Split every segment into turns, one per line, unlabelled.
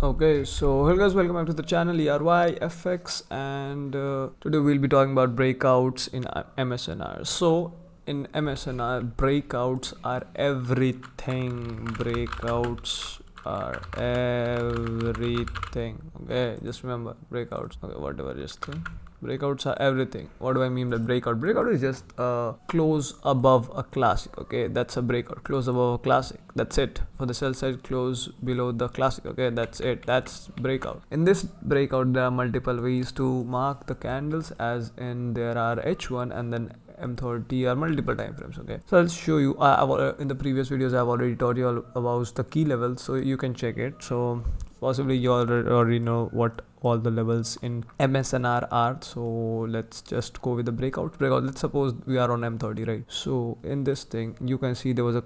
Okay, so hello guys, welcome back to the channel akfx, and today we'll be talking about breakouts in msnr. So in msnr, breakouts are everything. Breakouts are everything. Okay, just remember breakouts. Okay, whatever, just think. Breakouts are everything. What do I mean by breakout is just close above a classic. Okay, that's a breakout. Close above a classic, that's it. For the sell side, close below the classic. Okay, that's it, that's breakout. In this breakout, there are multiple ways to mark the candles, as in there are h1 and then M30 are multiple time frames. Okay, so I'll show you. In the previous videos I've already taught you all about the key levels, so you can check it. So possibly you already know what all the levels in msnr are. So let's just go with the breakout. Let's suppose we are on M30, right? So in this thing you can see there was a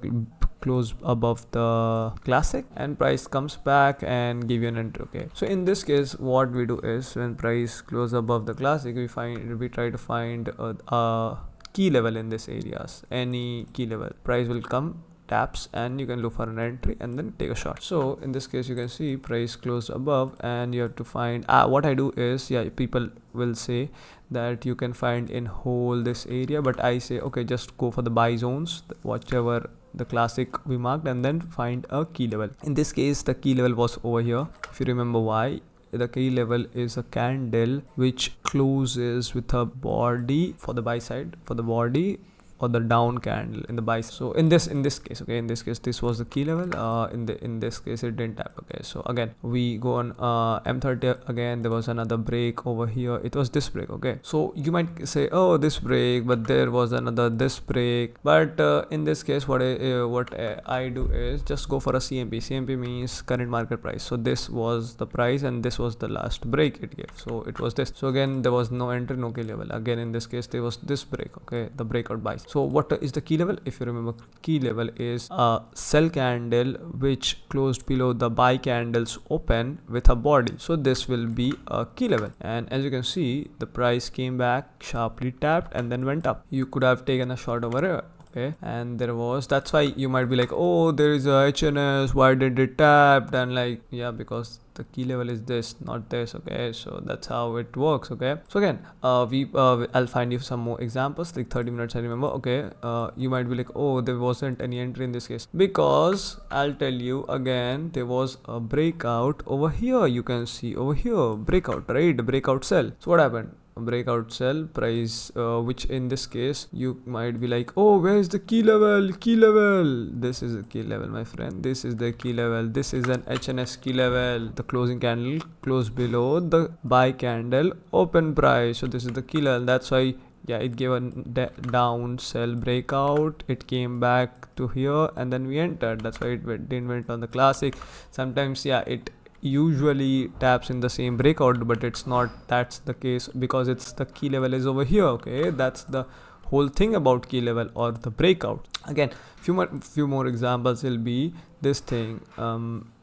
close above the classic and price comes back and give you an entry. Okay, so in this case what we do is, when price close above the classic, we try to find a key level in this areas. Any key level, price will come, taps, and you can look for an entry and then take a shot. So in this case you can see price closed above and you have to find what I do is, people will say that you can find in whole this area, but I say okay, just go for the buy zones, whatever the classic we marked, and then find a key level. In this case the key level was over here. If you remember why, the key level is a candle which closes with a body for the buy side, for the body, or the down candle in the buy. So in this case, okay, in this case this was the key level. In this case it didn't tap. Okay, so again we go on M30. Again there was another break over here. It was this break. Okay, so you might say, oh, this break, but there was another this break. But in this case what I do is just go for a CMP. CMP means current market price. So this was the price and this was the last break it gave, so it was this. So again there was no entry, no key level. Again in this case there was this break. Okay, the breakout buys. So what is the key level? If you remember, key level is a sell candle which closed below the buy candles open with a body. So this will be a key level, and as you can see the price came back, sharply tapped, and then went up. You could have taken a shot over here. Okay, and that's why you might be like, oh, there is a HNS, why did it tap? And like, yeah, because the key level is this, not this. Okay, so that's how it works. Okay, so again I'll find you some more examples, like 30 minutes I remember. Okay, you might be like, oh, there wasn't any entry in this case, because I'll tell you again, there was a breakout over here. You can see over here, breakout, right? Breakout sell. So what happened? Breakout sell, price which in this case you might be like, oh, where is the key level? This is a key level, my friend. This is the key level. This is an HNS key level. The closing candle closed below the buy candle open price. So this is the key level. That's why, yeah, it gave a down sell breakout. It came back to here and then we entered. That's why it didn't went on the classic. Sometimes, yeah, it usually taps in the same breakout, but it's not that's the case because it's the key level is over here. Okay, that's the whole thing about key level or the breakout. Again, few more examples will be this thing.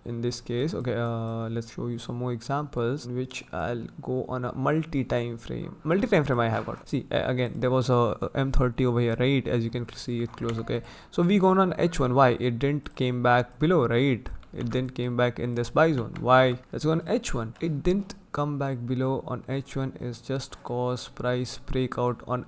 In this case, okay, let's show you some more examples in which I'll go on a multi-time frame I have got. See, again there was a M30 over here, right? As you can see it close. Okay, so we gone on H1. Why it didn't came back below, right? It didn't came back in this buy zone. Why? Let's go on H1. It didn't come back below on H1 is just cause price breakout on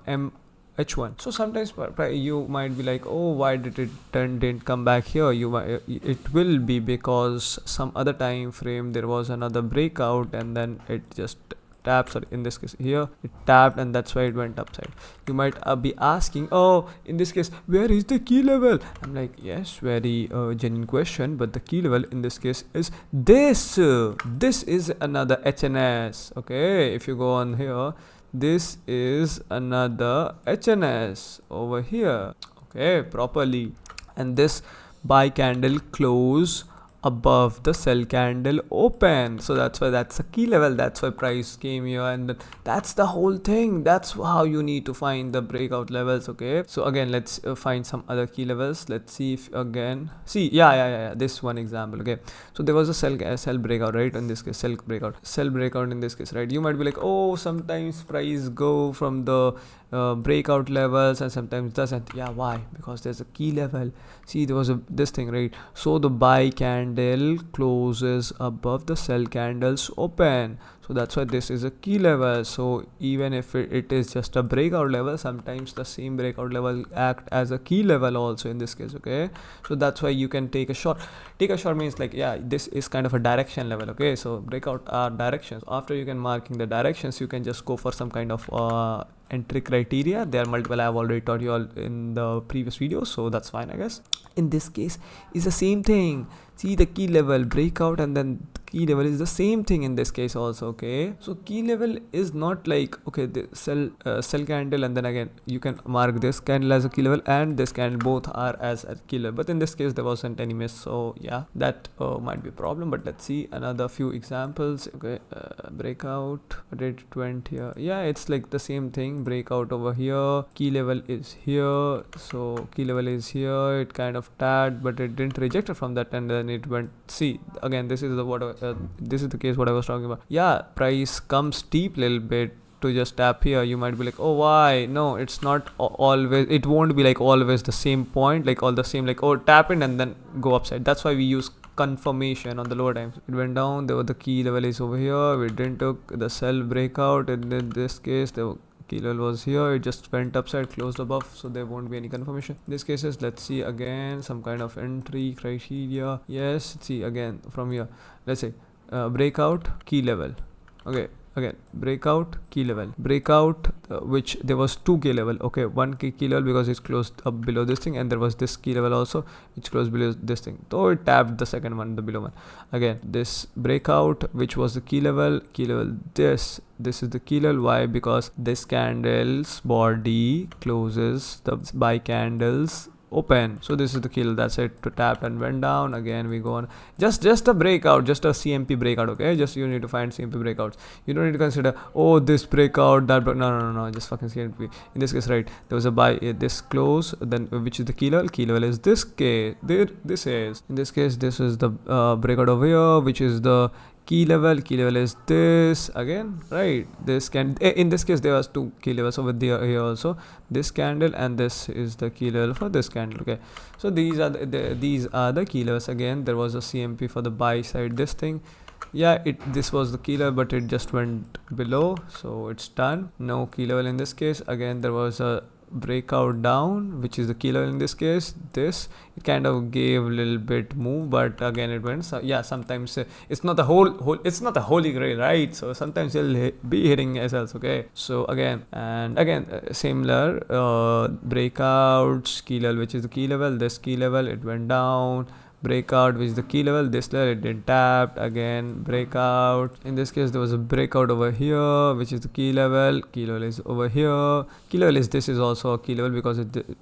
H1. So sometimes you might be like, oh, why did it didn't come back here? It will be because some other time frame there was another breakout and then it just taps, or in this case here it tapped and that's why it went upside. You might be asking, oh, in this case where is the key level? I'm like, yes, very genuine question, but the key level in this case is this. This is another HNS. Okay, if you go on here, this is another HNS over here. Okay, properly. And this buy candle close above the sell candle open. So that's why that's a key level. That's why price came here, and that's the whole thing. That's how you need to find the breakout levels. Okay, so again let's find some other key levels. Let's see if again see, yeah, this one example. Okay, so there was a sell breakout, right? In this case sell breakout in this case, right? You might be like, oh, sometimes price go from the breakout levels and sometimes doesn't. Yeah, why? Because there's a key level. See, there was this thing, right? So the buy candle candle closes above the sell candles open. So that's why this is a key level. So even if it is just a breakout level, sometimes the same breakout level act as a key level also in this case. Okay, so that's why you can take a short. Take a short means like, yeah, this is kind of a direction level. Okay, so breakout are directions. After you can marking the directions, you can just go for some kind of entry criteria. There are multiple. I have already taught you all in the previous video, so that's fine, I guess. In this case is the same thing. See, the key level breakout and then key level is the same thing in this case also. Okay, so key level is not like, okay, the sell candle and then again you can mark this candle as a key level and this candle both are as a key level, but in this case there wasn't any miss, so yeah, that might be a problem. But let's see another few examples. Okay, breakout, what did it went here? Yeah, it's like the same thing. Breakout over here, key level is here, so key level is here, it kind of tagged but it didn't reject it from that, and then it went. See, again, this is the this is the case what I was talking about. Yeah, price comes steep little bit to just tap here. You might be like, oh, why? No, it's not always, it won't be like always the same point, like all the same, like, oh, tap it and then go upside. That's why we use confirmation on the lower times. It went down, there was the key level is over here, we didn't took the sell breakout, and in this case the key level was here, it just went upside, closed above, so there won't be any confirmation. In this cases, let's see again some kind of entry criteria. Yes, see again from here, let's say breakout, key level. Okay, again breakout, key level, breakout, which there was two key level. Okay, one key level because it's closed up below this thing, and there was this key level also which closed below this thing, so it tapped the second one, the below one. Again, this breakout, which was the key level, this is the key level. Why? Because this candle's body closes the buy candles open, so this is the kill. That's it, to tap and went down. Again we go on, just a breakout, just a CMP breakout. Okay, just you need to find CMP breakouts. You don't need to consider, oh, this breakout, that no, just fucking CMP. In this case, right, there was a buy, this close, then which is the key level is this case, this is, in this case, this is the breakout over here, which is the key level is this again, right? This can, in this case there was two key levels over there, here also this candle, and this is the key level for this candle. Okay, so these are the key levels. Again, there was a CMP for the buy side, this thing. Yeah, this was the key level, but it just went below, so it's done. No key level in this case. Again, there was a breakout down, which is the key level in this case. This, it kind of gave a little bit move, but again it went. So yeah, sometimes it's not the whole it's not the holy grail, right? So sometimes you'll be hitting SLs. Okay, so again and again, similar breakouts, key level, which is the key level, this key level, it went down. Breakout, which is the key level, this level, it didn't tap. Again, breakout, in this case there was a breakout over here, which is the key level is over here, key level is, this is also a key level because it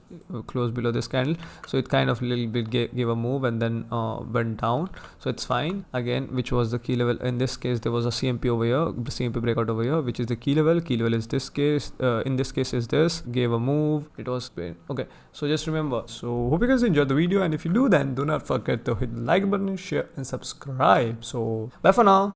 closed below this candle, so it kind of little bit gave a move and then went down, so it's fine. Again, which was the key level, in this case there was a CMP over here, CMP breakout over here, which is the key level is this case, in this case is this, gave a move, it was okay. So just remember, so hope you guys enjoyed the video, and if you do, then do not forget to hit the like button, share and subscribe. So bye for now.